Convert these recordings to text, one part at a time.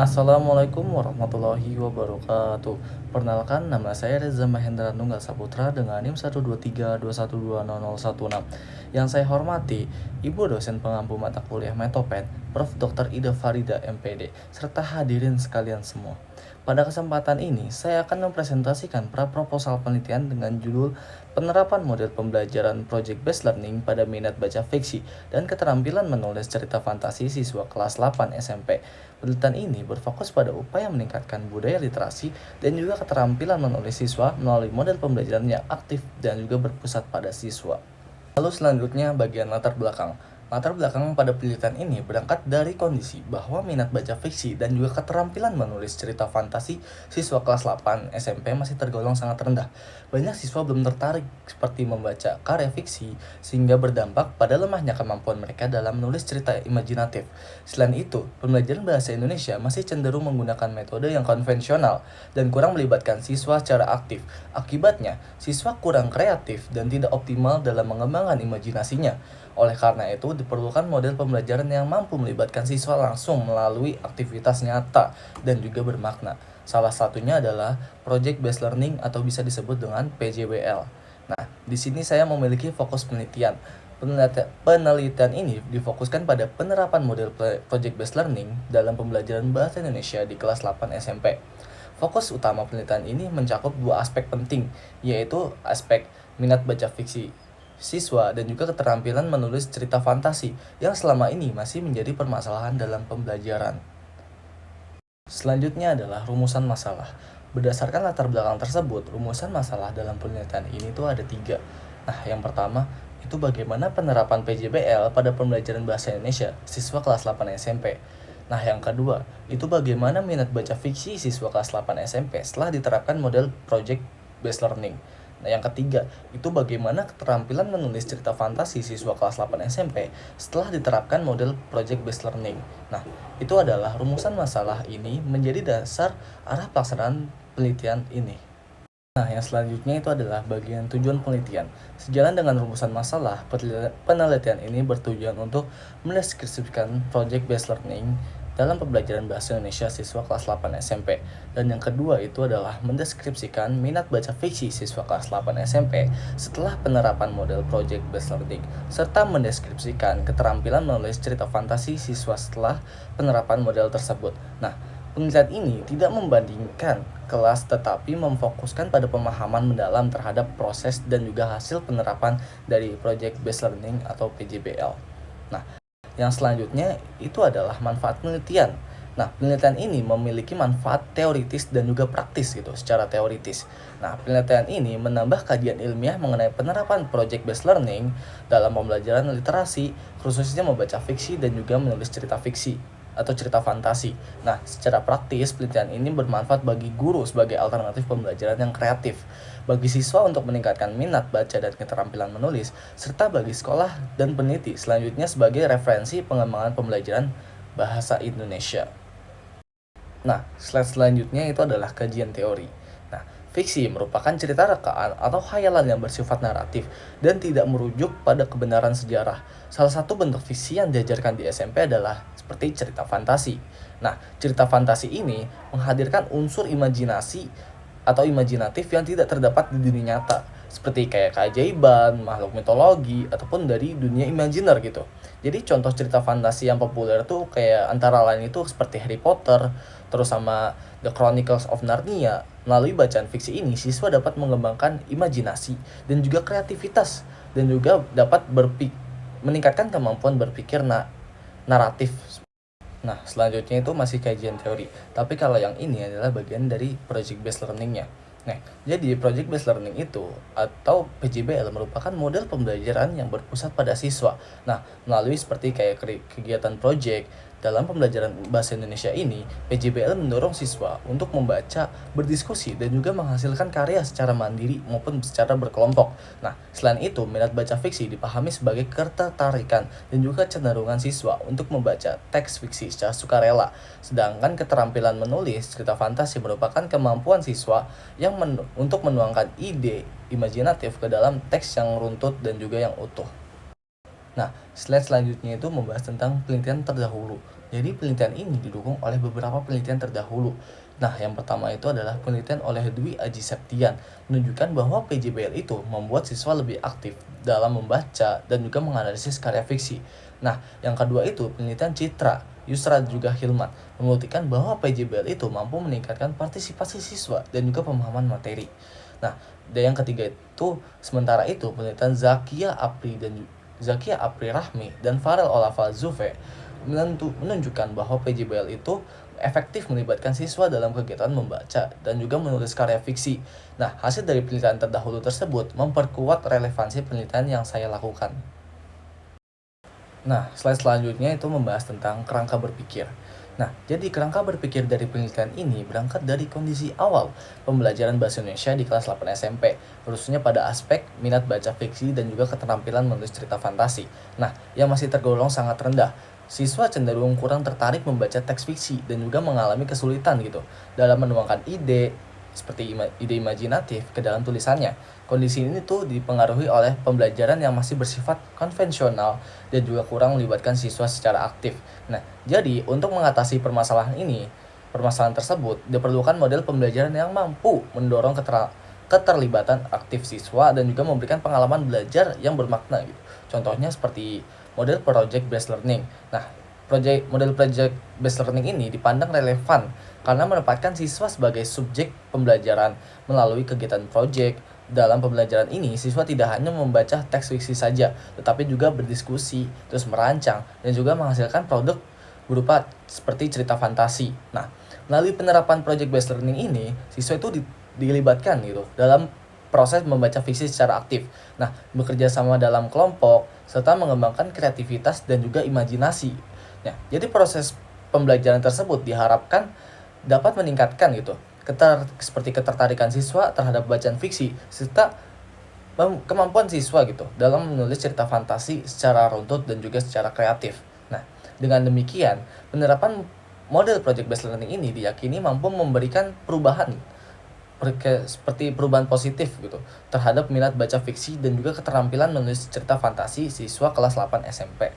Assalamualaikum warahmatullahi wabarakatuh. Perkenalkan, nama saya Reza Mahendra Nunggal Saputra dengan NIM 12321200016. Yang saya hormati, Ibu dosen pengampu mata kuliah Metoped, Prof. Dr. Ida Farida MPD, serta hadirin sekalian semua. Pada kesempatan ini, saya akan mempresentasikan pra-proposal penelitian dengan judul Penerapan Model Pembelajaran Project Based Learning pada Minat Baca Fiksi dan Keterampilan Menulis Cerita Fantasi Siswa Kelas 8 SMP. Penelitian ini berfokus pada upaya meningkatkan budaya literasi dan juga keterampilan menulis siswa melalui model pembelajaran yang aktif dan juga berpusat pada siswa. Lalu selanjutnya bagian latar belakang. Latar belakang pada penelitian ini berangkat dari kondisi bahwa minat baca fiksi dan juga keterampilan menulis cerita fantasi siswa kelas 8 SMP masih tergolong sangat rendah. Banyak siswa belum tertarik seperti membaca karya fiksi sehingga berdampak pada lemahnya kemampuan mereka dalam menulis cerita imajinatif. Selain itu, pembelajaran bahasa Indonesia masih cenderung menggunakan metode yang konvensional dan kurang melibatkan siswa secara aktif. Akibatnya, siswa kurang kreatif dan tidak optimal dalam mengembangkan imajinasinya. Oleh karena itu, diperlukan model pembelajaran yang mampu melibatkan siswa langsung melalui aktivitas nyata dan juga bermakna. Salah satunya adalah Project Based Learning atau bisa disebut dengan PJBL. Nah, di sini saya memiliki fokus penelitian. Penelitian ini difokuskan pada penerapan model Project Based Learning dalam pembelajaran bahasa Indonesia di kelas 8 SMP. Fokus utama penelitian ini mencakup dua aspek penting, yaitu aspek minat baca fiksi siswa dan juga keterampilan menulis cerita fantasi yang selama ini masih menjadi permasalahan dalam pembelajaran. Selanjutnya adalah rumusan masalah. Berdasarkan latar belakang tersebut, rumusan masalah dalam penelitian ini tuh ada 3. Nah, yang pertama itu bagaimana penerapan PJBL pada pembelajaran bahasa Indonesia siswa kelas 8 SMP. Nah, yang kedua itu bagaimana minat baca fiksi siswa kelas 8 SMP setelah diterapkan model Project Based Learning. Nah, yang ketiga, itu bagaimana keterampilan menulis cerita fantasi siswa kelas 8 SMP setelah diterapkan model Project Based Learning. Nah, itu adalah rumusan masalah ini menjadi dasar arah pelaksanaan penelitian ini. Nah, yang selanjutnya itu adalah bagian tujuan penelitian. Sejalan dengan rumusan masalah, penelitian ini bertujuan untuk mendeskripsikan Project Based Learning dalam pembelajaran bahasa Indonesia siswa kelas 8 SMP. Dan yang kedua itu adalah mendeskripsikan minat baca fiksi siswa kelas 8 SMP setelah penerapan model Project Based Learning, serta mendeskripsikan keterampilan menulis cerita fantasi siswa setelah penerapan model tersebut. Nah, penelitian ini tidak membandingkan kelas tetapi memfokuskan pada pemahaman mendalam terhadap proses dan juga hasil penerapan dari Project Based Learning atau PJBL. Nah, yang selanjutnya itu adalah manfaat penelitian. Nah, penelitian ini memiliki manfaat teoritis dan juga praktis gitu, secara teoritis. Nah, penelitian ini menambah kajian ilmiah mengenai penerapan Project Based Learning dalam pembelajaran literasi, khususnya membaca fiksi dan juga menulis cerita fiksi atau cerita fantasi. Nah, secara praktis, penelitian ini bermanfaat bagi guru sebagai alternatif pembelajaran yang kreatif, bagi siswa untuk meningkatkan minat baca dan keterampilan menulis, serta bagi sekolah dan peneliti selanjutnya sebagai referensi pengembangan pembelajaran bahasa Indonesia. Nah, slide selanjutnya itu adalah kajian teori. Nah, fiksi merupakan cerita rekaan atau khayalan yang bersifat naratif dan tidak merujuk pada kebenaran sejarah. Salah satu bentuk fiksi yang diajarkan di SMP adalah seperti cerita fantasi. Nah, cerita fantasi ini menghadirkan unsur imajinasi atau imajinatif yang tidak terdapat di dunia nyata, seperti kayak keajaiban, makhluk mitologi, ataupun dari dunia imajiner gitu. Jadi contoh cerita fantasi yang populer tuh kayak antara lain itu seperti Harry Potter, terus sama The Chronicles of Narnia. Melalui bacaan fiksi ini, siswa dapat mengembangkan imajinasi dan juga kreativitas, dan juga dapat meningkatkan kemampuan berpikir naratif. Nah, selanjutnya itu masih kajian teori. Tapi kalau yang ini adalah bagian dari project based learning-nya. Nah, jadi project based learning itu atau PJBL merupakan model pembelajaran yang berpusat pada siswa. Nah, melalui seperti kayak kegiatan project dalam pembelajaran bahasa Indonesia ini, PJBL mendorong siswa untuk membaca, berdiskusi, dan juga menghasilkan karya secara mandiri maupun secara berkelompok. Nah, selain itu, minat baca fiksi dipahami sebagai ketertarikan dan juga kecenderungan siswa untuk membaca teks fiksi secara sukarela. Sedangkan keterampilan menulis cerita fantasi merupakan kemampuan siswa yang untuk menuangkan ide imajinatif ke dalam teks yang runtut dan juga yang utuh. Nah, slide selanjutnya itu membahas tentang penelitian terdahulu. Jadi penelitian ini didukung oleh beberapa penelitian terdahulu. Nah, yang pertama itu adalah penelitian oleh Dwi Aji Septian, menunjukkan bahwa PJBL itu membuat siswa lebih aktif dalam membaca dan juga menganalisis karya fiksi. Nah, yang kedua itu penelitian Citra, Yusra juga Hilman, membuktikan bahwa PJBL itu mampu meningkatkan partisipasi siswa dan juga pemahaman materi. Nah, dan yang ketiga itu, sementara itu penelitian Zakia Apri Rahmi dan Farel Olafa Zufe menunjukkan bahwa PJBL itu efektif melibatkan siswa dalam kegiatan membaca dan juga menulis karya fiksi. Nah, hasil dari penelitian terdahulu tersebut memperkuat relevansi penelitian yang saya lakukan. Nah, slide selanjutnya itu membahas tentang kerangka berpikir. Nah, jadi kerangka berpikir dari penelitian ini berangkat dari kondisi awal pembelajaran bahasa Indonesia di kelas 8 SMP, khususnya pada aspek minat baca fiksi dan juga keterampilan menulis cerita fantasi. Nah, yang masih tergolong sangat rendah. Siswa cenderung kurang tertarik membaca teks fiksi dan juga mengalami kesulitan gitu dalam menuangkan ide seperti ide imajinatif ke dalam tulisannya. Kondisi ini tuh dipengaruhi oleh pembelajaran yang masih bersifat konvensional dan juga kurang melibatkan siswa secara aktif. Nah, jadi untuk mengatasi permasalahan tersebut diperlukan model pembelajaran yang mampu mendorong keterlibatan aktif siswa dan juga memberikan pengalaman belajar yang bermakna gitu. Contohnya seperti model project based learning. Nah, model project based learning ini dipandang relevan karena menempatkan siswa sebagai subjek pembelajaran melalui kegiatan project. Dalam pembelajaran ini, siswa tidak hanya membaca teks fiksi saja, tetapi juga berdiskusi, terus merancang, dan juga menghasilkan produk berupa seperti cerita fantasi. Nah, melalui penerapan project based learning ini, siswa itu dilibatkan gitu dalam proses membaca fiksi secara aktif. Nah, bekerja sama dalam kelompok serta mengembangkan kreativitas dan juga imajinasi. Nah, jadi proses pembelajaran tersebut diharapkan dapat meningkatkan gitu seperti ketertarikan siswa terhadap bacaan fiksi serta kemampuan siswa gitu dalam menulis cerita fantasi secara runtut dan juga secara kreatif. Nah, dengan demikian, penerapan model project based learning ini diyakini mampu memberikan seperti perubahan positif gitu terhadap minat baca fiksi dan juga keterampilan menulis cerita fantasi siswa kelas 8 SMP.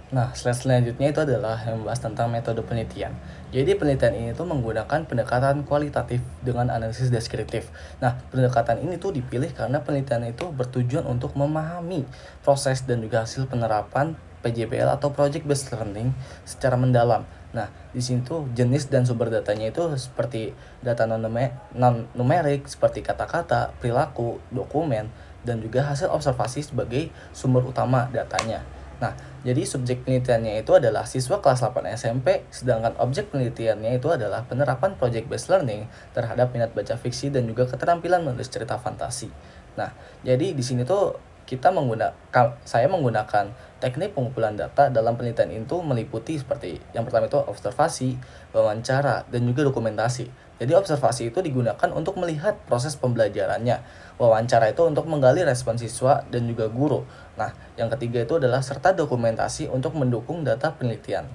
Nah, slide selanjutnya itu adalah yang membahas tentang metode penelitian. Jadi penelitian ini tuh menggunakan pendekatan kualitatif dengan analisis deskriptif. Nah, pendekatan ini tuh dipilih karena penelitian itu bertujuan untuk memahami proses dan juga hasil penerapan PJBL atau Project Based Learning secara mendalam. Nah, di sini tuh jenis dan sumber datanya itu seperti data non-numerik seperti kata-kata, perilaku, dokumen, dan juga hasil observasi sebagai sumber utama datanya. Nah, jadi subjek penelitiannya itu adalah siswa kelas 8 SMP, sedangkan objek penelitiannya itu adalah penerapan project based learning terhadap minat baca fiksi dan juga keterampilan menulis cerita fantasi. Nah, jadi di sini tuh saya menggunakan teknik pengumpulan data dalam penelitian itu meliputi seperti yang pertama itu observasi, wawancara, dan juga dokumentasi. Jadi observasi itu digunakan untuk melihat proses pembelajarannya. Wawancara itu untuk menggali respon siswa dan juga guru. Nah, yang ketiga itu adalah serta dokumentasi untuk mendukung data penelitian.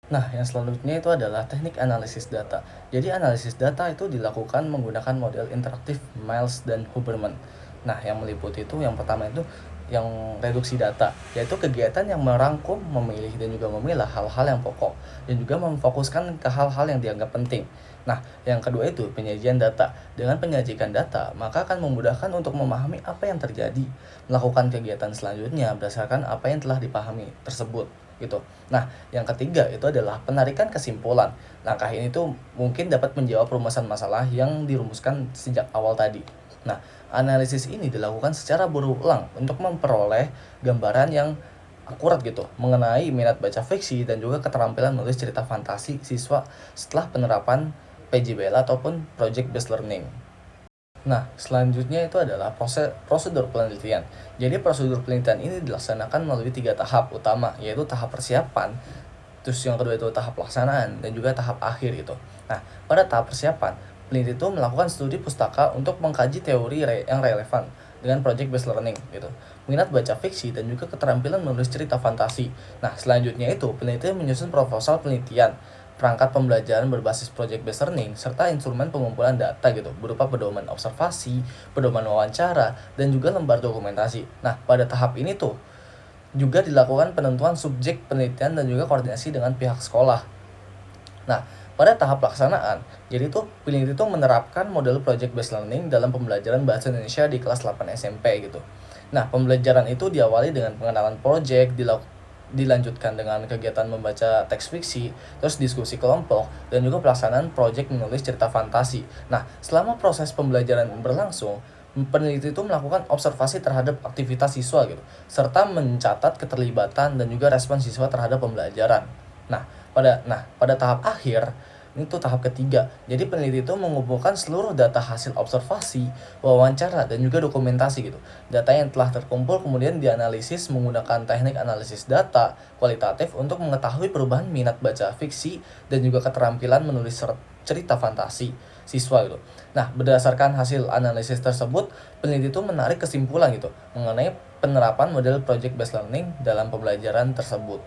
Nah, yang selanjutnya itu adalah teknik analisis data. Jadi analisis data itu dilakukan menggunakan model interaktif Miles dan Huberman. Nah, yang meliputi itu yang pertama itu yang reduksi data, yaitu kegiatan yang merangkum, memilih, dan juga memilah hal-hal yang pokok, dan juga memfokuskan ke hal-hal yang dianggap penting. Nah, yang kedua itu penyajian data. Dengan penyajikan data, maka akan memudahkan untuk memahami apa yang terjadi, melakukan kegiatan selanjutnya berdasarkan apa yang telah dipahami tersebut gitu. Nah, yang ketiga itu adalah penarikan kesimpulan. Langkah ini tuh mungkin dapat menjawab perumusan masalah yang dirumuskan sejak awal tadi. Nah, analisis ini dilakukan secara berulang untuk memperoleh gambaran yang akurat gitu mengenai minat baca fiksi dan juga keterampilan menulis cerita fantasi siswa setelah penerapan PJBL ataupun Project Based Learning. Nah, selanjutnya itu adalah prosedur penelitian. Jadi prosedur penelitian ini dilaksanakan melalui 3 tahap utama, yaitu tahap persiapan, terus yang kedua itu tahap pelaksanaan, dan juga tahap akhir gitu. Nah, pada tahap persiapan, peneliti itu melakukan studi pustaka untuk mengkaji teori yang relevan dengan project based learning gitu. Minat baca fiksi dan juga keterampilan menulis cerita fantasi. Nah, selanjutnya itu peneliti menyusun proposal penelitian, perangkat pembelajaran berbasis project based learning serta instrumen pengumpulan data gitu berupa pedoman observasi, pedoman wawancara, dan juga lembar dokumentasi. Nah, pada tahap ini tuh Juga dilakukan penentuan subjek penelitian dan juga koordinasi dengan pihak sekolah. Nah, pada tahap pelaksanaan, jadi tuh peneliti itu menerapkan model project based learning dalam pembelajaran bahasa Indonesia di kelas 8 SMP gitu. Nah, pembelajaran itu diawali dengan pengenalan project, dilanjutkan dengan kegiatan membaca teks fiksi, terus diskusi kelompok, dan juga pelaksanaan project menulis cerita fantasi. Nah, selama proses pembelajaran berlangsung, peneliti itu melakukan observasi terhadap aktivitas siswa gitu, serta mencatat keterlibatan dan juga respon siswa terhadap pembelajaran. Pada tahap akhir, itu tahap ketiga. Jadi peneliti itu mengumpulkan seluruh data hasil observasi, wawancara, dan juga dokumentasi gitu. Data yang telah terkumpul kemudian dianalisis menggunakan teknik analisis data kualitatif untuk mengetahui perubahan minat baca fiksi dan juga keterampilan menulis cerita fantasi siswa gitu. Nah, berdasarkan hasil analisis tersebut, peneliti itu menarik kesimpulan gitu mengenai penerapan model project based learning dalam pembelajaran tersebut.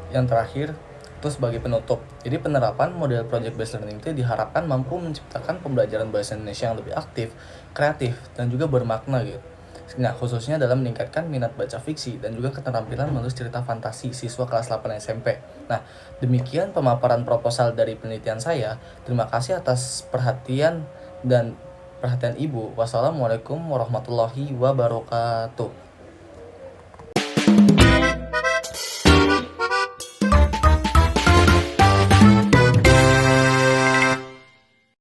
Yang terakhir, itu sebagai penutup. Jadi penerapan model project based learning itu diharapkan mampu menciptakan pembelajaran bahasa Indonesia yang lebih aktif, kreatif, dan juga bermakna gitu. Nah, khususnya dalam meningkatkan minat baca fiksi dan juga keterampilan menulis cerita fantasi siswa kelas 8 SMP. Nah, demikian pemaparan proposal dari penelitian saya. Terima kasih atas perhatian Ibu. Wassalamualaikum warahmatullahi wabarakatuh.